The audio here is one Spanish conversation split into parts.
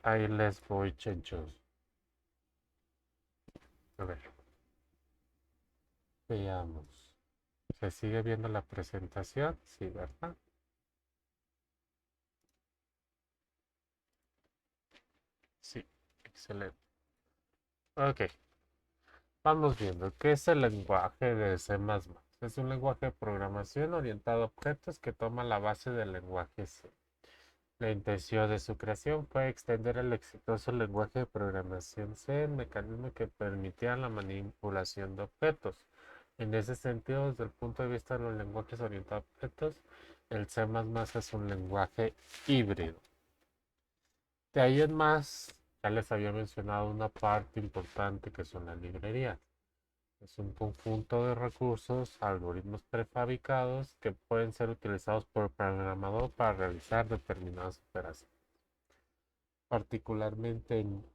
Ahí les voy, chenchos. A ver, veamos. ¿Se sigue viendo la presentación? Sí, ¿verdad? Sí, excelente. Ok, vamos viendo. ¿Qué es el lenguaje de C++? Es un lenguaje de programación orientado a objetos que toma la base del lenguaje C. La intención de su creación fue extender el exitoso lenguaje de programación C en mecanismos que permitían la manipulación de objetos. En ese sentido, desde el punto de vista de los lenguajes orientados a objetos, el C++ es un lenguaje híbrido. De ahí en más, ya les había mencionado una parte importante que son las librerías. Es un conjunto de recursos, algoritmos prefabricados que pueden ser utilizados por el programador para realizar determinadas operaciones. Particularmente en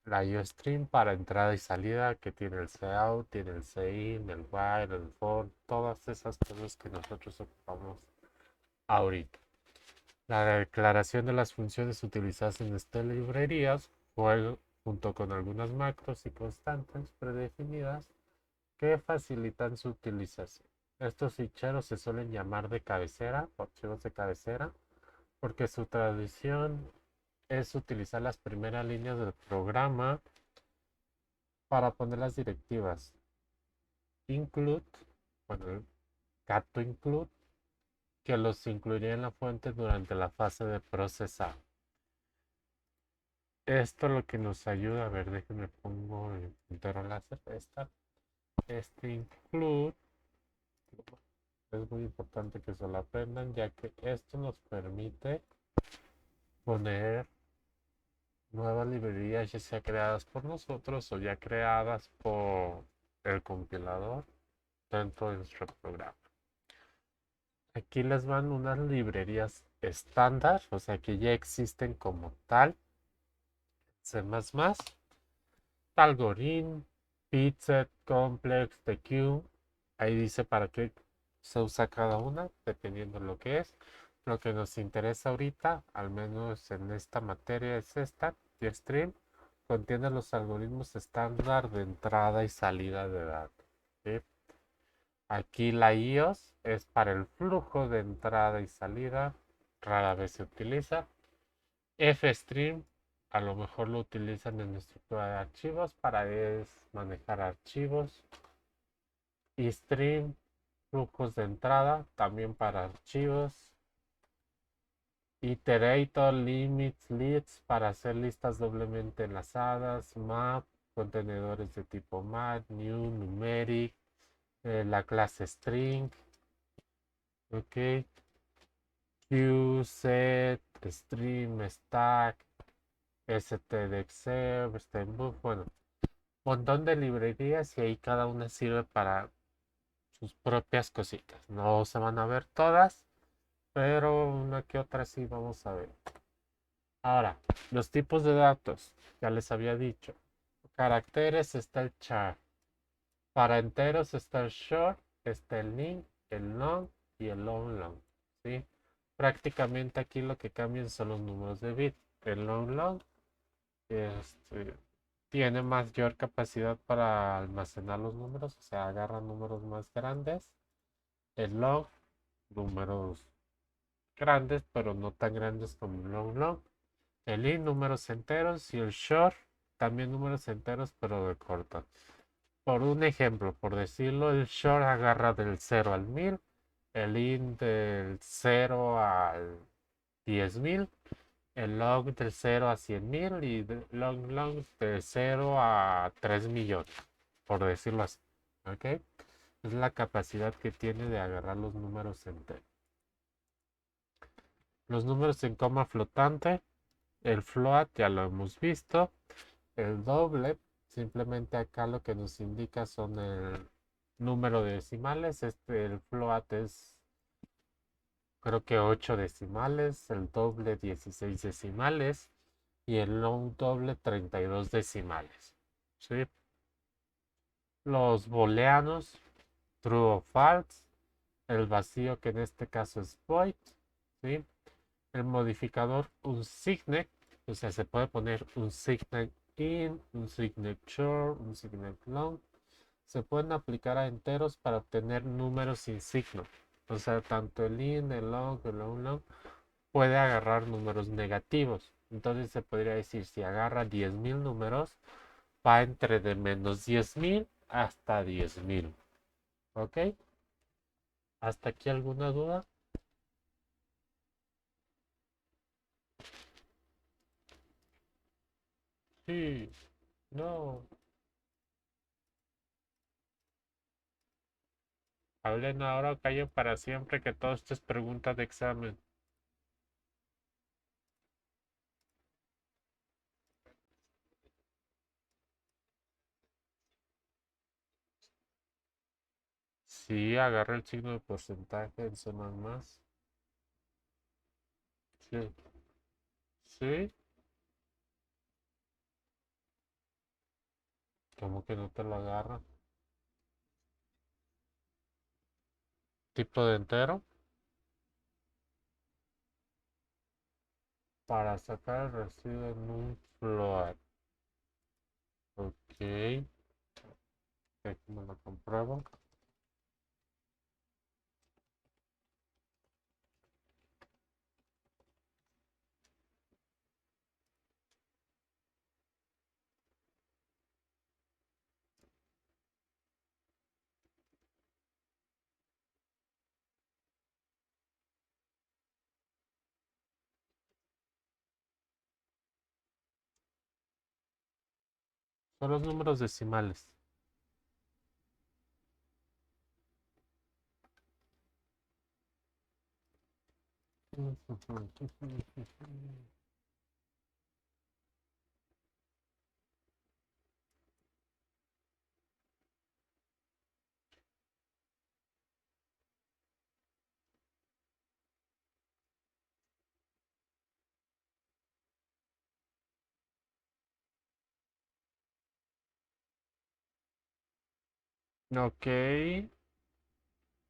la IOStream para entrada y salida, que tiene el cout, tiene el cin, el while, el for, todas esas cosas que nosotros ocupamos ahorita. La declaración de las funciones utilizadas en estas librerías fue junto con algunas macros y constantes predefinidas que facilitan su utilización. Estos ficheros se suelen llamar de cabecera, archivos de cabecera, porque su tradición es utilizar las primeras líneas del programa para poner las directivas include, bueno, el gato include, que los incluiría en la fuente durante la fase de procesado. Esto lo que nos ayuda, a ver, déjenme pongo el puntero láser, este include, es muy importante que se lo aprendan, ya que esto nos permite poner nuevas librerías, ya sea creadas por nosotros o ya creadas por el compilador dentro de nuestro programa. Aquí les van unas librerías estándar, o sea que ya existen como tal. C++, Talgorin, Pizet, Complex, TQ. Ahí dice para qué se usa cada una, dependiendo de lo que es. Lo que nos interesa ahorita, al menos en esta materia, es esta, stream. Contiene los algoritmos estándar de entrada y salida de datos. ¿Sí? Aquí la IOS es para el flujo de entrada y salida, rara vez se utiliza. FStream a lo mejor lo utilizan en estructura de archivos para manejar archivos. eStream, flujos de entrada, también para archivos. Iterator, limits, leads para hacer listas doblemente enlazadas. Map, contenedores de tipo mat, new, numeric, la clase string. Ok. Queue, set, stream, stack, stdexerve, stbook, bueno, montón de librerías y ahí cada una sirve para sus propias cositas. No se van a ver todas, pero una que otra sí vamos a ver. Ahora, los tipos de datos, ya les había dicho. Caracteres está el char. Para enteros está el short, está el int, el long y el long long. ¿Sí? Prácticamente aquí lo que cambian son los números de bit. El long long este, tiene mayor capacidad para almacenar los números, o sea, agarra números más grandes. El long, números grandes, pero no tan grandes como el long long. El int, números enteros. Y el short, también números enteros, pero de corto. Por un ejemplo, por decirlo, el short agarra del 0 al 1000, el int del 0 al 10.000, el long del 0 a 100.000 y el long long de 0 a 3 millones, por decirlo así. ¿Ok? Es la capacidad que tiene de agarrar los números enteros. Los números en coma flotante, el float ya lo hemos visto. El doble, simplemente acá lo que nos indica son el número de decimales. El float es creo que 8 decimales, el doble 16 decimales y el long doble 32 decimales. ¿Sí? Los booleanos, true o false, el vacío que en este caso es void, ¿sí? El modificador unsigned, O sea, se puede poner un signet in, un signet short, un signet long. Se pueden aplicar a enteros para obtener números sin signo. O sea, tanto el in, el long, el long, long puede agarrar números negativos. Entonces se podría decir, si agarra 10.000 números, va entre de menos 10.000 hasta 10.000. ¿Ok? ¿Hasta aquí alguna duda? Sí, no. Hablen ahora o callen para siempre, que todo esto es pregunta de examen. Sí, agarra el signo de porcentaje en C++. Sí, sí. ¿Cómo que no te lo agarra? Tipo de entero para sacar el residuo en un float. Ok, aquí me lo compruebo. Son los números decimales. Ok,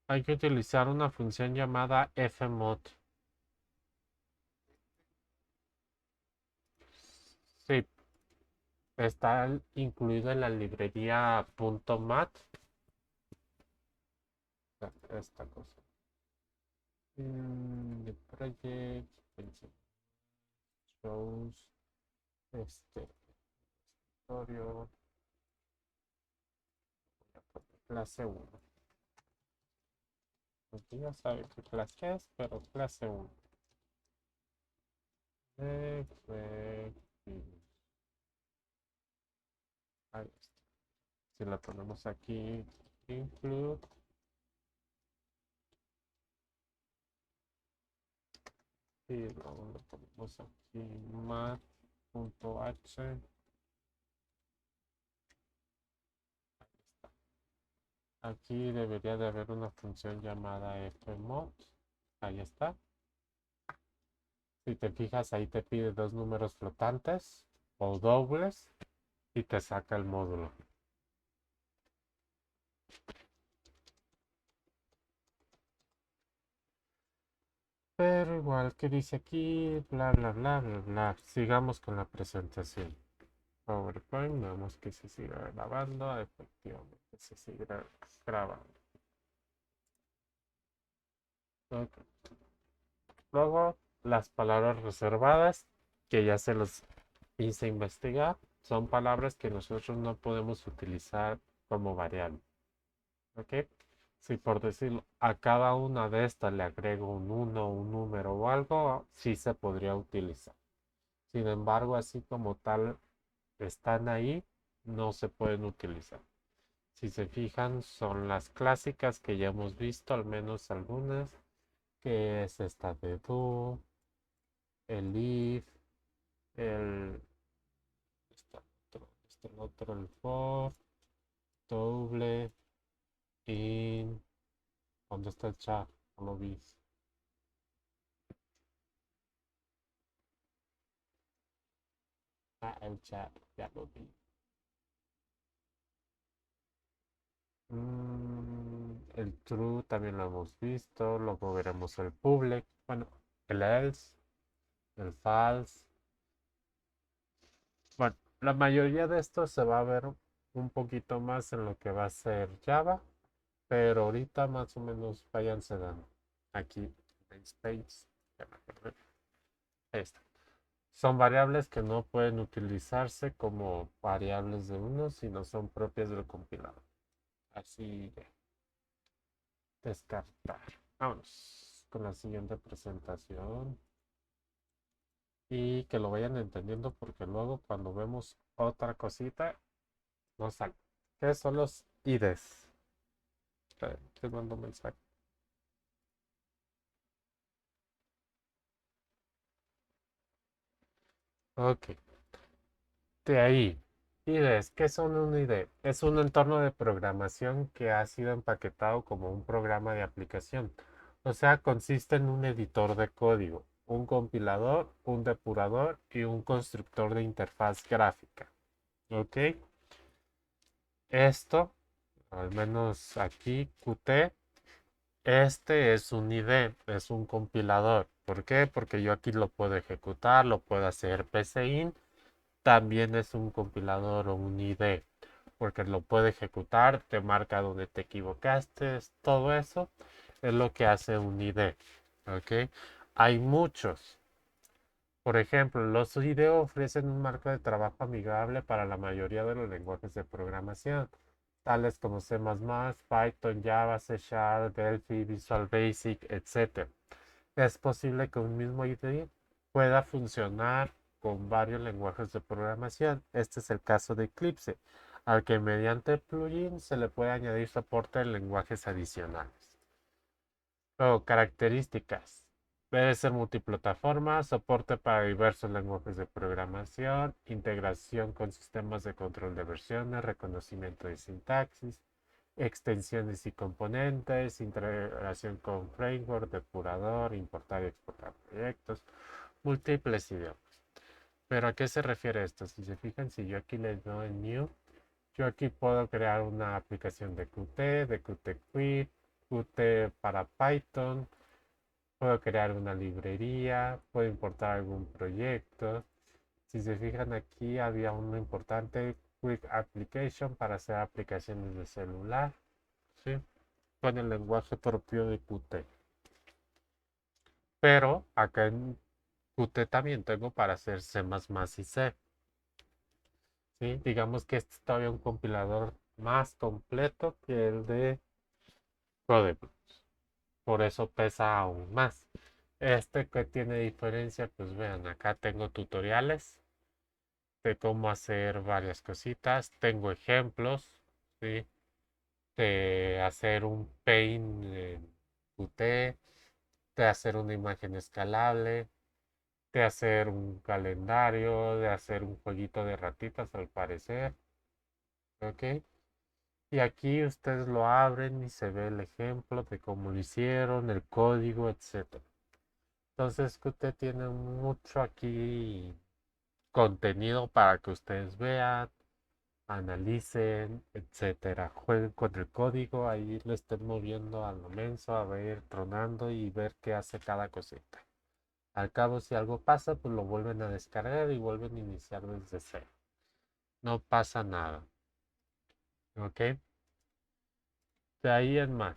hay que utilizar una función llamada fmod. Sí, está incluido en la librería .mat. Esta cosa. The project shows escritorio clase 1. Aquí ya sabe qué clase es, pero clase 1. Efectivos. Ahí está. Si la ponemos aquí, include, y luego lo ponemos aquí, mat.h. Ahí está. Aquí debería de haber una función llamada fmod. Ahí está. Si te fijas, ahí te pide dos números flotantes o dobles y te saca el módulo. Pero igual que dice aquí, bla, bla, bla, bla, bla. Sigamos con la presentación. PowerPoint, vemos que se siga grabando. Efectivamente, se sigue grabando. Ok. Luego, las palabras reservadas, que ya se los hice investigar, son palabras que nosotros no podemos utilizar como variable. ¿Ok? Si por decirlo, a cada una de estas le agrego un 1, un número o algo, sí se podría utilizar. Sin embargo, así como tal están ahí, no se pueden utilizar. Si se fijan, son las clásicas que ya hemos visto, al menos algunas, que es esta de do, el if, el, el otro, el for, double, in, ¿dónde está el chat? No lo vi. Ah, el chat, ya lo vi. El true también lo hemos visto, luego veremos el public, bueno, el else, el false, Bueno, la mayoría de esto se va a ver un poquito más en lo que va a ser Java, pero ahorita más o menos váyanse dando. Aquí, namespace, ya me acordé. Ahí está. Son variables que no pueden utilizarse como variables de uno, sino son propias del compilador. Así de descartar. Vámonos con la siguiente presentación y que lo vayan entendiendo porque luego cuando vemos otra cosita no sale. ¿Qué son los IDs? Espera, te mando un mensaje. Ok, de ahí. IDEs, ¿qué son un IDE? Es un entorno de programación que ha sido empaquetado como un programa de aplicación. O sea, consiste en un editor de código, un compilador, un depurador y un constructor de interfaz gráfica. ¿Ok? Esto, al menos aquí, Qt, este es un IDE, es un compilador. ¿Por qué? Porque yo aquí lo puedo ejecutar, lo puedo hacer PCIN. También es un compilador o un IDE, porque lo puede ejecutar, te marca donde te equivocaste, todo eso es lo que hace un IDE. ¿Ok? Hay muchos. Por ejemplo, los IDE ofrecen un marco de trabajo amigable para la mayoría de los lenguajes de programación, tales como C++, Python, Java, C Sharp, Delphi, Visual Basic, etc. Es posible que un mismo IDE pueda funcionar con varios lenguajes de programación. Este es el caso de Eclipse, al que mediante plugin se le puede añadir soporte en lenguajes adicionales. Luego, características. Debe ser multiplataforma, soporte para diversos lenguajes de programación, integración con sistemas de control de versiones, reconocimiento de sintaxis, extensiones y componentes, integración con framework, depurador, importar y exportar proyectos, múltiples idiomas. ¿Pero a qué se refiere esto? Si se fijan, si yo aquí le doy en New, yo aquí puedo crear una aplicación de Qt, de Qt Qt para Python, puedo crear una librería, puedo importar algún proyecto. Si se fijan aquí había uno importante, Quick Application para hacer aplicaciones de celular, ¿sí? Con el lenguaje propio de Qt. Pero acá en Qt también tengo para hacer C++ y C, ¿sí? Digamos que este es todavía un compilador más completo que el de Codebooks. Por eso pesa aún más. Este que tiene diferencia, pues vean, acá tengo tutoriales de cómo hacer varias cositas. Tengo ejemplos, ¿sí? De hacer un paint en Qt, de hacer una imagen escalable, de hacer un calendario, de hacer un jueguito de ratitas al parecer, ¿ok? Y aquí ustedes lo abren y se ve el ejemplo de cómo lo hicieron, el código, etcétera. Entonces que usted tiene mucho aquí contenido para que ustedes vean, analicen, etcétera. Jueguen con el código, ahí lo estén moviendo a lo menso, a ver, tronando y ver qué hace cada cosita. Al cabo, si algo pasa, pues lo vuelven a descargar y vuelven a iniciar desde cero. No pasa nada. ¿Ok? De ahí en más.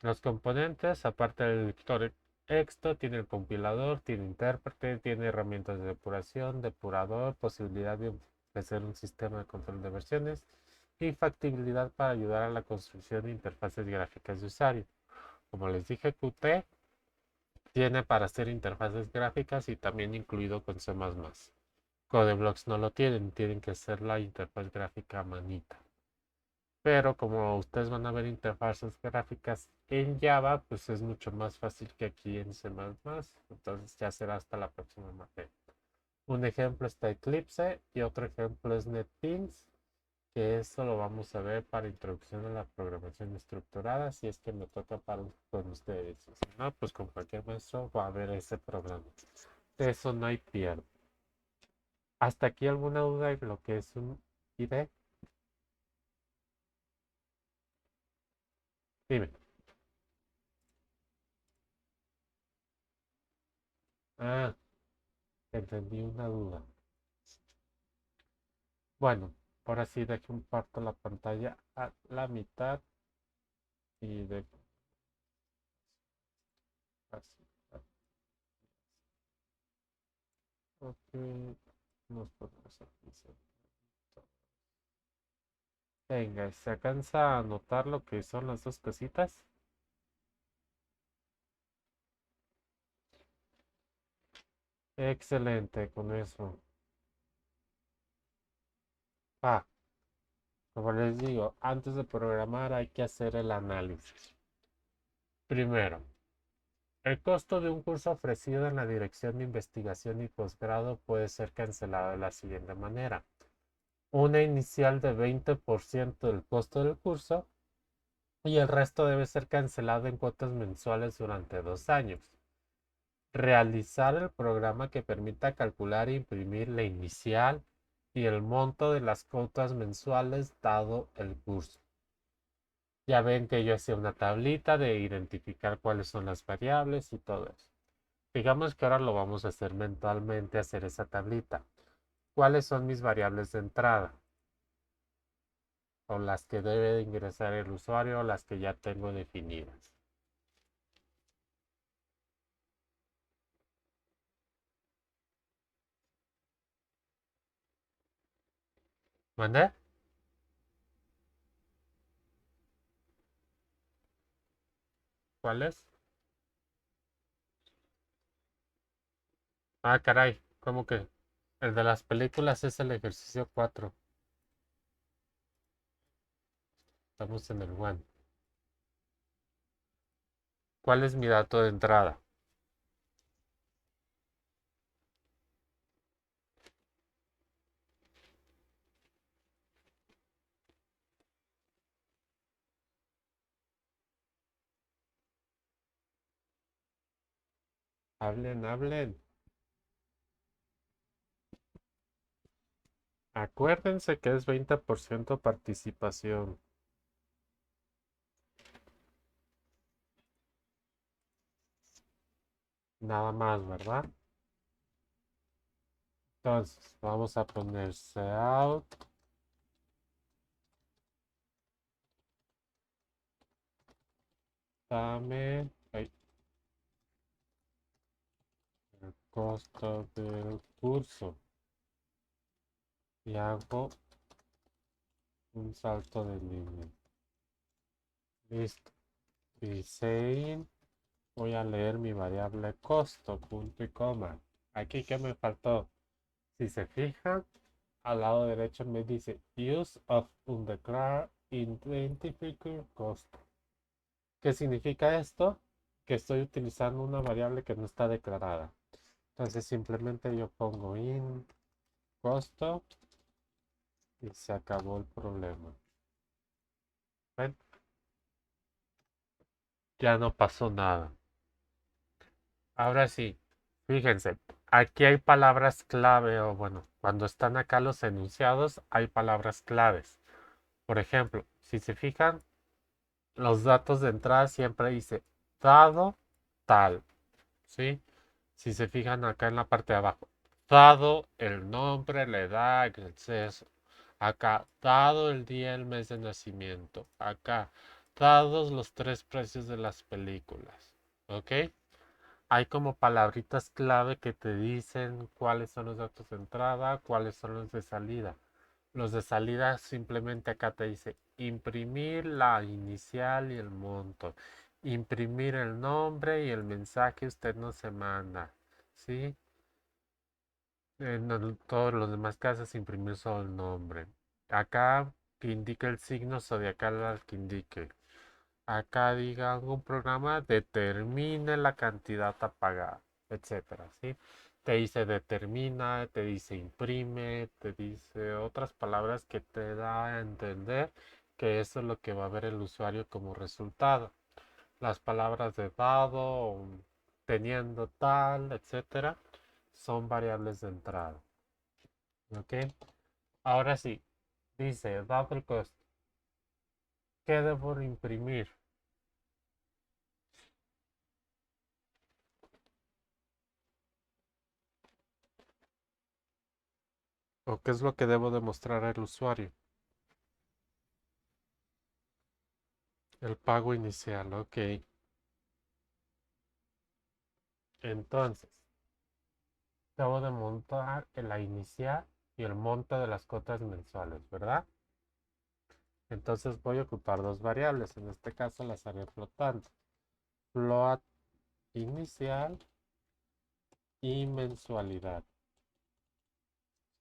Los componentes, aparte del lector texto, tiene el compilador, tiene intérprete, tiene herramientas de depuración, depurador, posibilidad de ofrecer un sistema de control de versiones y factibilidad para ayudar a la construcción de interfaces gráficas de usuario. Como les dije, Qt tiene para hacer interfaces gráficas y también incluido con C++. Codeblocks no lo tienen, tienen que hacer la interfaz gráfica a manita. Pero como ustedes van a ver interfaces gráficas en Java, pues es mucho más fácil que aquí en C++. Entonces ya será hasta la próxima materia. Un ejemplo está Eclipse y otro ejemplo es NetBeans, que eso lo vamos a ver para introducción a la programación estructurada, si es que me toca para con ustedes. Si no, pues con cualquier maestro va a haber ese programa. De eso no hay pierde. ¿Hasta aquí alguna duda de lo que es un IDE? Dime. Ah, entendí una duda. Bueno, ahora sí dejo un parto la pantalla a la mitad y de así. Ok, nos ponemos aquí. Venga, ¿se alcanza a notar lo que son las dos cositas? Excelente, con eso. Ah, como les digo, antes de programar hay que hacer el análisis. Primero, el costo de un curso ofrecido en la Dirección de Investigación y Posgrado puede ser cancelado de la siguiente manera. Una inicial de 20% del costo del curso y el resto debe ser cancelado en cuotas mensuales durante 2 años. Realizar el programa que permita calcular e imprimir la inicial y el monto de las cuotas mensuales dado el curso. Ya ven que yo hacía una tablita de identificar cuáles son las variables y todo eso. Digamos que ahora lo vamos a hacer mentalmente, hacer esa tablita. ¿Cuáles son mis variables de entrada? O las que debe de ingresar el usuario o las que ya tengo definidas. ¿Mandé? ¿Cuáles? Ah, caray, ¿cómo que? El de las películas es el ejercicio 4. Estamos en el one. ¿Cuál es mi dato de entrada? Hablen, hablen. Acuérdense que es 20% participación. Nada más, ¿verdad? Entonces, vamos a poner out. Dame el costo del curso. Y hago un salto de línea. Listo. Y saying, voy a leer mi variable costo, punto y coma. Aquí, ¿qué me faltó? Si se fijan, al lado derecho me dice Use of Undeclared Identifier Cost. ¿Qué significa esto? Que estoy utilizando una variable que no está declarada. Entonces simplemente yo pongo in costo y se acabó el problema. ¿Ven? Ya no pasó nada. Ahora sí, fíjense, aquí hay palabras clave o bueno, cuando están acá los enunciados hay palabras claves. Por ejemplo, si se fijan, los datos de entrada siempre dice dado tal, ¿sí? Si se fijan acá en la parte de abajo, dado el nombre, la edad, el sexo. Acá, dado el día, el mes de nacimiento. Acá, dados los tres precios de las películas. ¿Ok? Hay como palabritas clave que te dicen cuáles son los datos de entrada, cuáles son los de salida. Los de salida simplemente acá te dice imprimir la inicial y el monto. Imprimir el nombre y el mensaje usted no se manda. ¿Sí? En todos los demás casos imprimir solo el nombre. Acá que indique el signo zodiacal que indique. Acá diga algún programa determine la cantidad a pagar, etcétera, ¿sí? Te dice determina, te dice imprime, te dice otras palabras que te da a entender que eso es lo que va a ver el usuario como resultado. Las palabras de dado, teniendo tal, etcétera, son variables de entrada. ¿Ok? Ahora sí, dice dado el costo. ¿Qué debo imprimir? ¿O qué es lo que debo demostrar al usuario? El pago inicial, ok. Entonces, debo de montar la inicial y el monto de las cuotas mensuales, ¿verdad? Entonces voy a ocupar dos variables, en este caso las haré flotantes. Float inicial y mensualidad,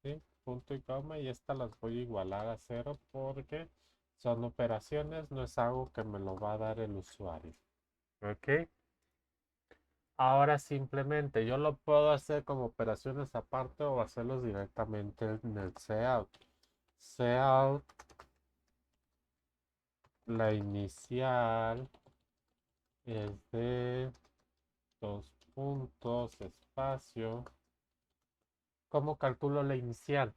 ¿sí? Punto y coma, y estas las voy a igualar a cero porque son operaciones, no es algo que me lo va a dar el usuario. ¿Ok? Ahora simplemente yo lo puedo hacer como operaciones aparte o hacerlos directamente en el cout. Cout, la inicial es de dos puntos, espacio. ¿Cómo calculo la inicial?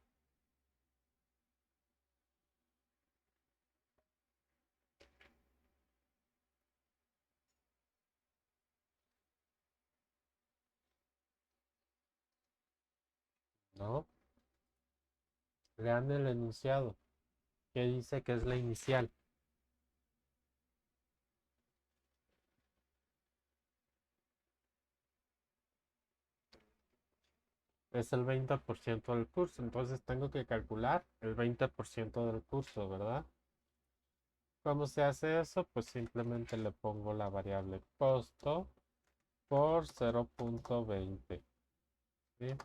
¿No? Lean el enunciado. ¿Qué dice que es la inicial? Es el 20% del curso. Entonces tengo que calcular el 20% del curso, ¿verdad? ¿Cómo se hace eso? Pues simplemente le pongo la variable costo por 0.20. ¿Sí?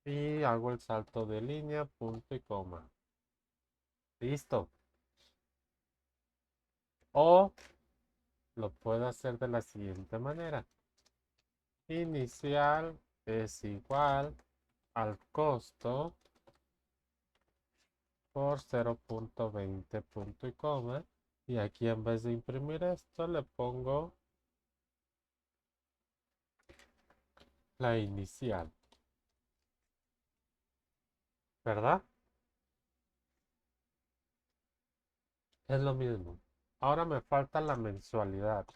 Y hago el salto de línea, punto y coma. Listo. O lo puedo hacer de la siguiente manera. Inicial es igual al costo por 0.20 punto y coma. Y aquí en vez de imprimir esto le pongo la inicial. ¿Verdad? Es lo mismo. Ahora me falta la mensualidad.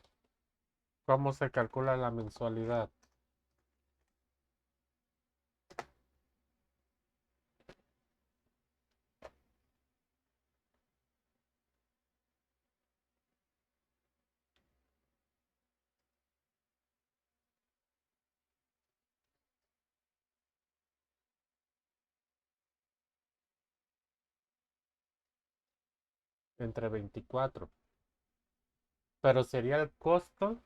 ¿Cómo se calcula la mensualidad? Entre 24. Pero sería el costo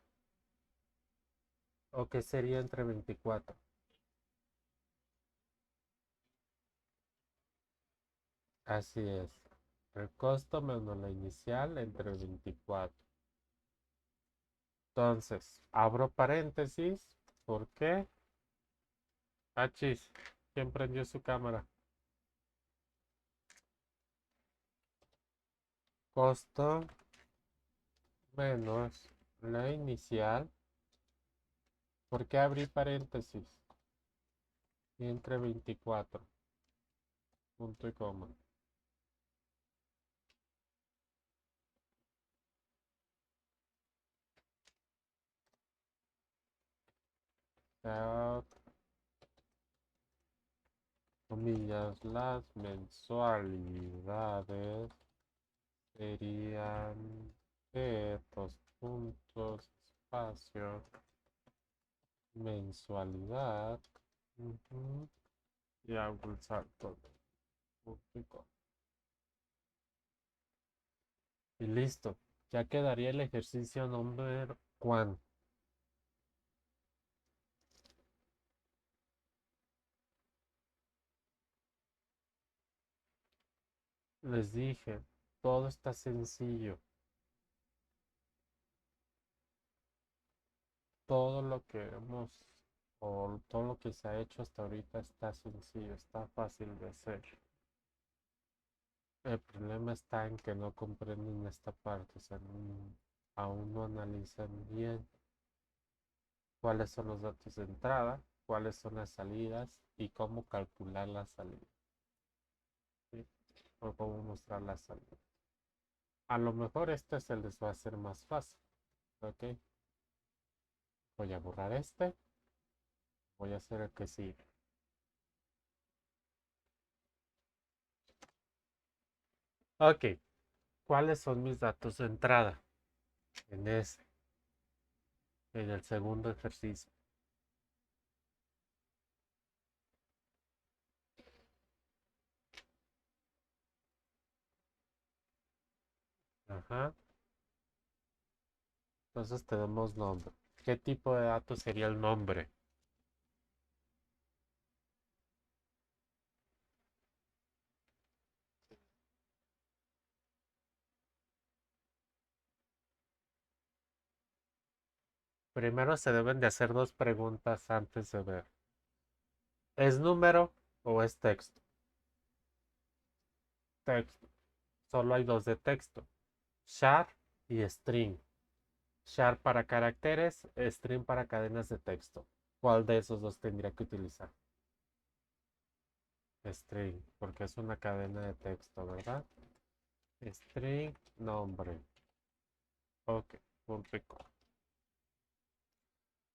o qué sería entre 24. Así es. El costo menos la inicial entre 24. Entonces, abro paréntesis. ¿Por qué? Achis, ¿quién prendió su cámara? Costo menos la inicial. ¿Por qué abrí paréntesis? Y entre 24. Punto y coma. Ah, comillas, las mensualidades serían de dos puntos, espacio, mensualidad. Ujú, y hago el salto de punto y coma. Y listo. Ya quedaría el ejercicio número cuánto. Les dije, todo está sencillo. Todo lo que hemos o todo lo que se ha hecho hasta ahorita está sencillo, está fácil de hacer. El problema está en que no comprenden esta parte, o sea, aún no analizan bien cuáles son los datos de entrada, cuáles son las salidas y cómo calcular la salida, ¿sí? O cómo mostrar la salida. A lo mejor este se les va a hacer más fácil, ¿ok? Voy a borrar este, voy a hacer el que sigue. Ok, ¿cuáles son mis datos de entrada? En ese, en el segundo ejercicio. Ajá. Entonces tenemos nombre. ¿Qué tipo de datos sería el nombre? Primero se deben de hacer dos preguntas antes de ver. ¿Es número o es texto? Texto. Solo hay dos de texto. Char y string. Char para caracteres, string para cadenas de texto. ¿Cuál de esos dos tendría que utilizar? String, porque es una cadena de texto, ¿verdad? String, nombre. Ok, punto y coma.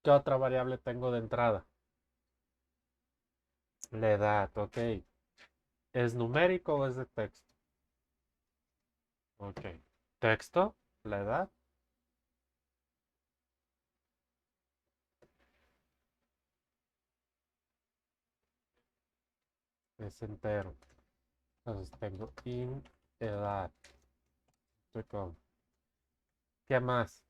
¿Qué otra variable tengo de entrada? La edad, ok. ¿Es numérico o es de texto? Ok. ¿Texto? ¿La edad? Es entero. Entonces tengo in edad. ¿Qué más?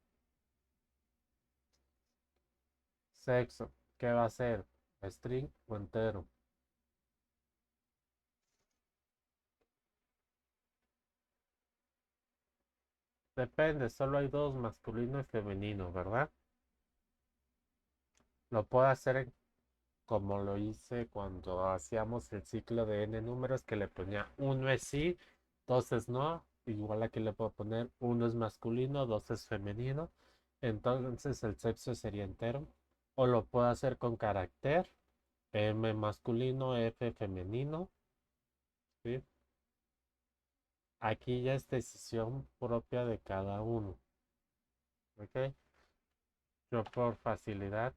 Sexo. ¿Qué va a ser? ¿String o entero? Depende, solo hay dos, masculino y femenino, ¿verdad? Lo puedo hacer como lo hice cuando hacíamos el ciclo de n números, que le ponía uno es sí, dos es no. Igual aquí le puedo poner uno es masculino, dos es femenino. Entonces el sexo sería entero. O lo puedo hacer con carácter, M masculino, F femenino. ¿Sí? Aquí ya es decisión propia de cada uno. ¿Ok? Yo por facilidad.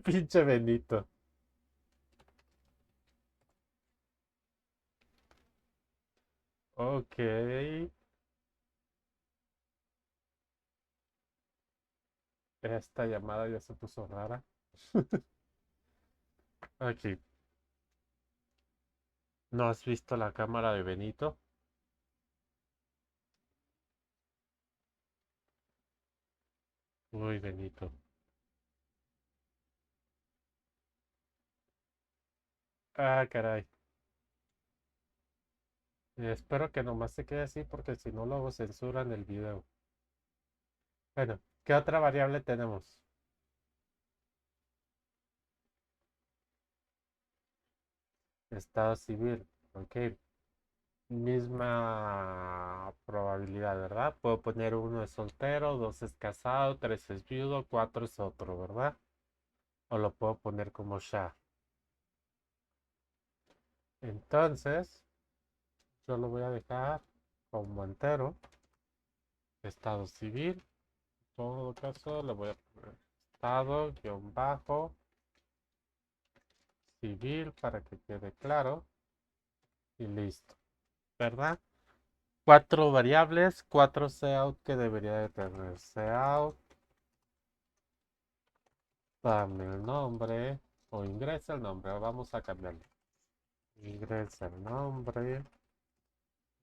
Pinche Benito. Ok. Esta llamada ya se puso rara. Aquí. ¿No has visto la cámara de Benito? Uy, Benito. Ah, caray. Espero que nomás se quede así porque si no luego censuran el video. Bueno, ¿qué otra variable tenemos? Estado civil. Ok. Misma probabilidad, ¿verdad? Puedo poner uno es soltero, dos es casado, tres es viudo, cuatro es otro, ¿verdad? O lo puedo poner como ya. Entonces, yo lo voy a dejar como entero. Estado civil. En todo caso, le voy a poner estado, guión bajo, civil para que quede claro. Y listo. ¿Verdad? Cuatro variables, cuatro cout que debería de tener. Cout, dame el nombre o ingresa el nombre. Vamos a cambiarlo. Ingresa el nombre.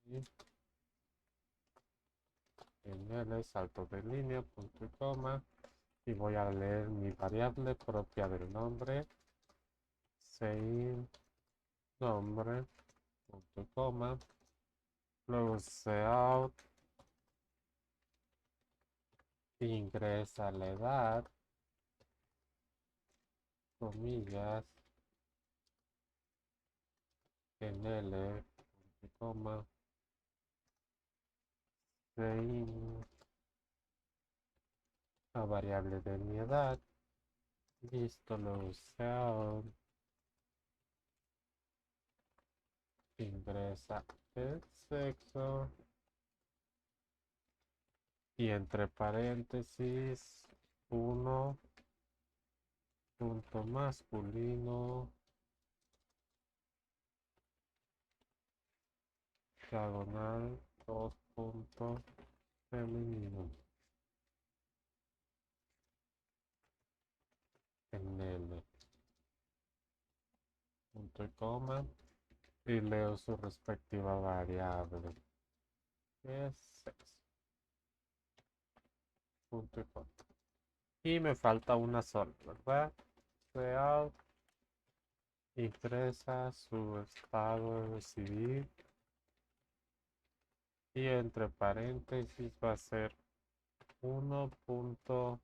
Y en el salto de línea, punto y coma. Y voy a leer mi variable propia del nombre. Sein nombre, punto y coma. Luego cout, ingresa la edad, comillas, en L, punto y coma. Sein, la variable de mi edad. Listo, luego cout, ingresa el sexo. Y entre paréntesis, uno punto masculino, diagonal 2 punto femenino en L, punto y coma, y leo su respectiva variable, que es sexo, punto y coma. Y me falta una sola, ¿verdad? Real ingresa su estado civil y entre paréntesis va a ser 1 punto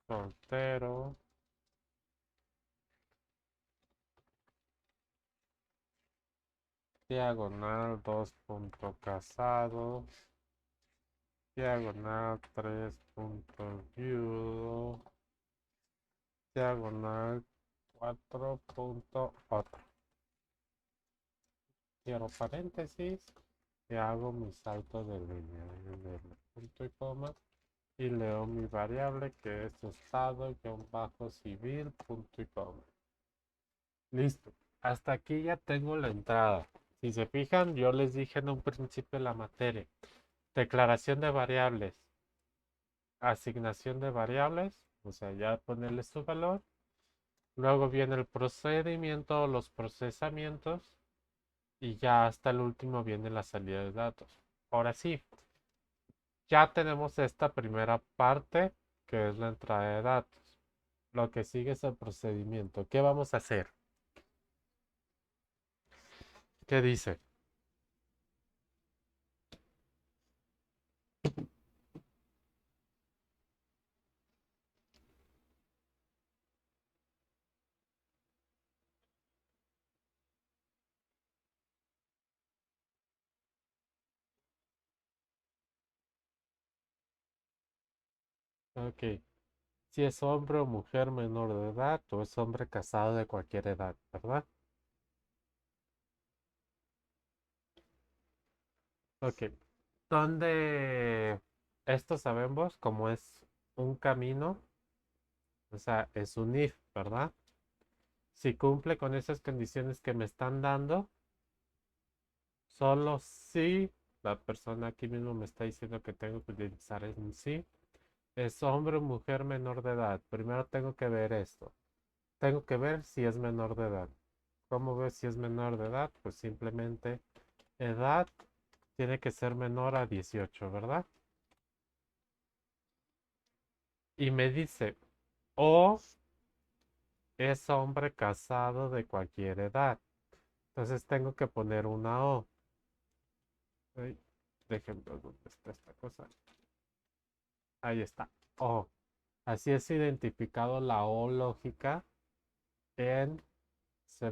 soltero diagonal 2 punto casado diagonal 3 punto viudo diagonal 4 punto otro. Cierro paréntesis y hago mi salto de línea en el punto y coma y leo mi variable que es estado-civil punto y coma. Listo. Hasta aquí ya tengo la entrada. Si se fijan, yo les dije en un principio la materia. Declaración de variables. Asignación de variables. O sea, ya ponerle su valor. Luego viene el procedimiento o los procesamientos. Y ya hasta el último viene la salida de datos. Ahora sí, ya tenemos esta primera parte que es la entrada de datos. Lo que sigue es el procedimiento. ¿Qué vamos a hacer? ¿Qué dice? Ok. Si es hombre o mujer menor de edad o es hombre casado de cualquier edad, ¿verdad? Ok. Donde esto sabemos como es un camino, o sea, es un if, ¿verdad? Si cumple con esas condiciones que me están dando, solo si la persona aquí mismo me está diciendo que tengo que utilizar un sí, es hombre o mujer menor de edad. Primero tengo que ver esto. Tengo que ver si es menor de edad. ¿Cómo veo si es menor de edad? Pues simplemente edad tiene que ser menor a 18, ¿verdad? Y me dice, o es hombre casado de cualquier edad. Entonces tengo que poner una O. Ay, déjenme ver dónde está esta cosa. Ahí está. O. Así es identificado la O lógica en C++,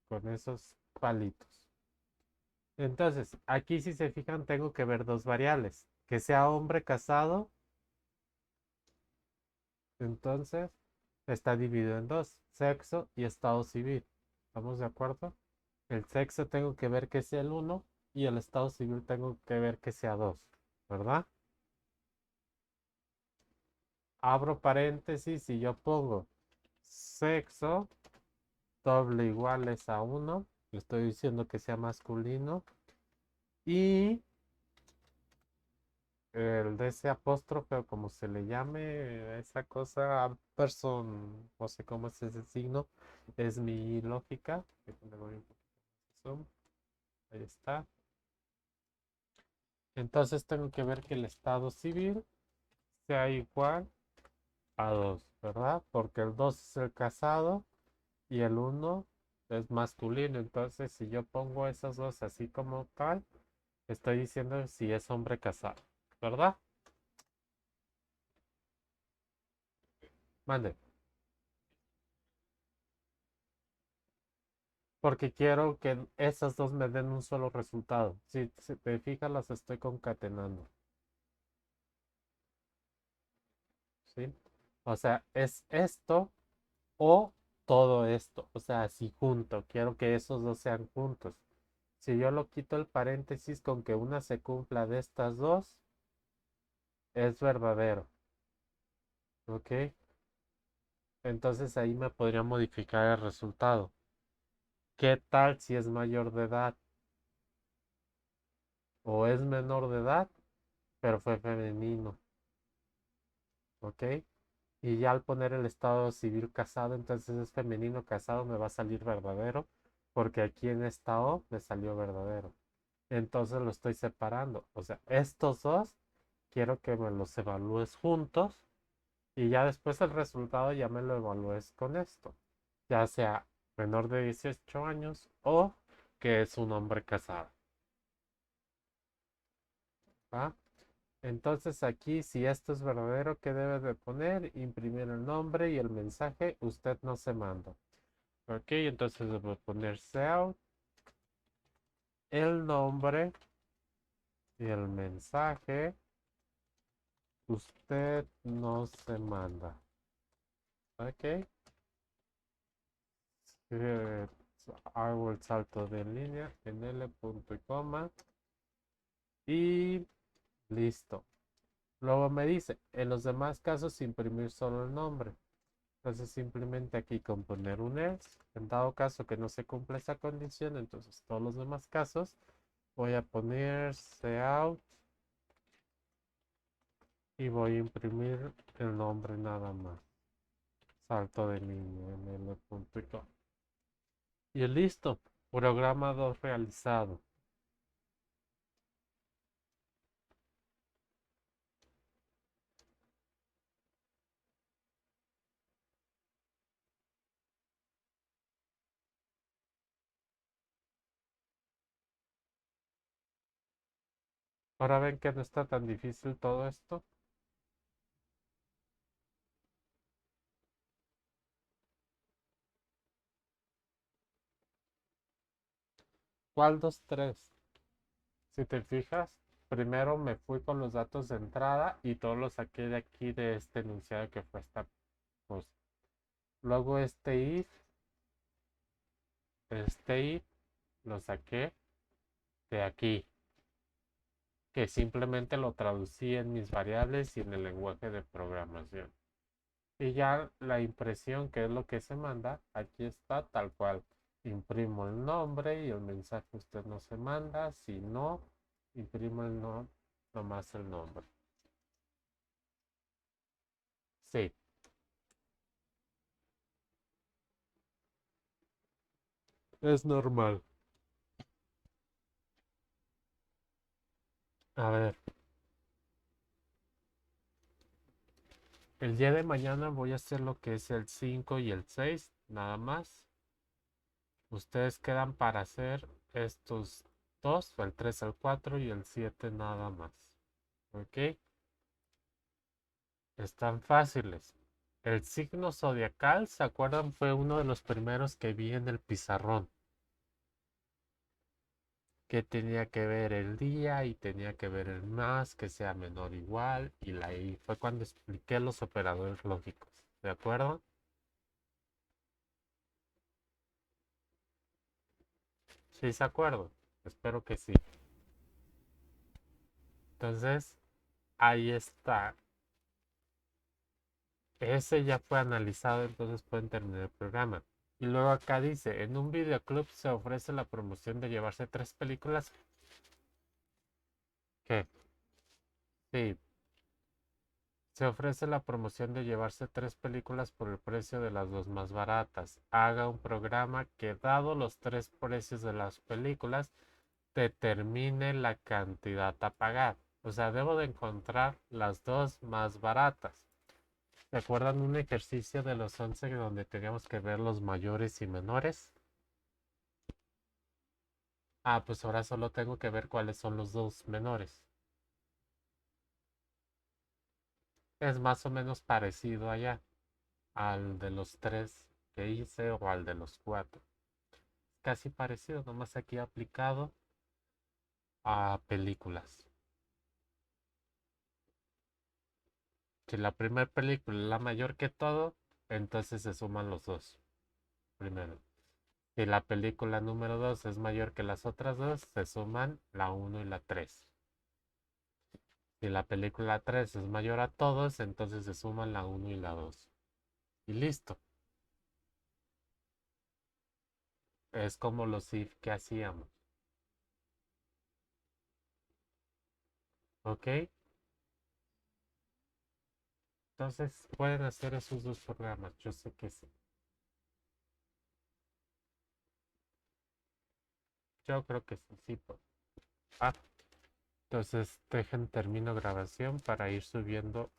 con esos palitos. Entonces, aquí si se fijan, tengo que ver dos variables. Que sea hombre casado. Entonces, está dividido en dos, sexo y estado civil. ¿Estamos de acuerdo? El sexo tengo que ver que sea el uno y el estado civil tengo que ver que sea 2, ¿verdad? Abro paréntesis y yo pongo sexo doble iguales a uno. Le estoy diciendo que sea masculino. Y el de ese apóstrofe, o como se le llame, esa cosa, person, no sé cómo es ese signo, es mi lógica. Le doy un poquito de zoom. Ahí está. Entonces tengo que ver que el estado civil sea igual a 2, ¿verdad? Porque el 2 es el casado y el uno es masculino. Entonces, si yo pongo esos dos así como tal, estoy diciendo si es hombre casado, ¿verdad? Mande. Porque quiero que esas dos me den un solo resultado. Si te fijas, las estoy concatenando, ¿sí? O sea, es esto o todo esto. O sea, así junto. Quiero que esos dos sean juntos. Si yo lo quito el paréntesis con que una se cumpla de estas dos, es verdadero. ¿Ok? Entonces ahí me podría modificar el resultado. ¿Qué tal si es mayor de edad? o es menor de edad, pero fue femenino, ¿ok? Y ya al poner el estado civil casado, entonces es femenino casado, me va a salir verdadero, porque aquí en esta O me salió verdadero. Entonces lo estoy separando. O sea, estos dos quiero que me los evalúes juntos y ya después el resultado ya me lo evalúes con esto. Ya sea menor de 18 años o que es un hombre casado. ¿Va? Entonces aquí, si esto es verdadero, ¿qué debe de poner? Imprimir el nombre y el mensaje, usted no se manda. Ok, entonces debo poner SEO, el nombre y el mensaje, usted no se manda. Ok, hago el salto de línea en L punto y coma y listo. Luego me dice, en los demás casos imprimir solo el nombre. Entonces simplemente aquí con poner un else, en dado caso que no se cumpla esa condición, entonces todos los demás casos voy a poner cout y voy a imprimir el nombre nada más. Salto de línea en L punto y coma. Y listo, programa 2 realizado. Ahora ven que no está tan difícil todo esto. ¿Cuál 2 3? Si te fijas, primero me fui con los datos de entrada y todos los saqué de aquí de este enunciado que fue esta cosa. Luego este if lo saqué de aquí, que simplemente lo traducí en mis variables y en el lenguaje de programación. Y ya la impresión, que es lo que se manda, aquí está tal cual. Imprimo el nombre y el mensaje usted no se manda. Si no, imprimo el no, nomás el nombre. Sí, es normal. A ver, el día de mañana voy a hacer lo que es el 5 y el 6 nada más. Ustedes quedan para hacer estos dos, el 3 el 4 y el 7 nada más. ¿Ok? Están fáciles. El signo zodiacal, ¿se acuerdan? Fue uno de los primeros que vi en el pizarrón. Que tenía que ver el día y tenía que ver el más, que sea menor o igual. Y la I fue cuando expliqué los operadores lógicos. ¿De acuerdo? Sí, se acuerdan. Espero que sí. Entonces, ahí está. Ese ya fue analizado, entonces pueden terminar el programa. Y luego acá dice, en un videoclub se ofrece la promoción de llevarse 3 películas. ¿Qué? Sí, se ofrece la promoción de llevarse 3 películas por el precio de las dos más baratas. Haga un programa que, dado los 3 precios de las películas, determine la cantidad a pagar. O sea, debo de encontrar las dos más baratas. ¿Se acuerdan un ejercicio de los 11 donde teníamos que ver los mayores y menores? Ah, pues ahora solo tengo que ver cuáles son los dos menores. Es más o menos parecido allá al de los 3 que hice o al de los 4. Casi parecido, nomás aquí aplicado a películas. Si la primera película es la mayor que todo, entonces se suman los dos primero. Si la película número 2 es mayor que las otras dos, se suman la uno y la 3. Si la película 3 es mayor a todos, entonces se suman la uno y la 2. Y listo. Es como los if que hacíamos. ¿Ok? Entonces pueden hacer esos dos programas. Yo sé que sí. Yo creo que sí, sí puedo. Ah, entonces dejen termino grabación para ir subiendo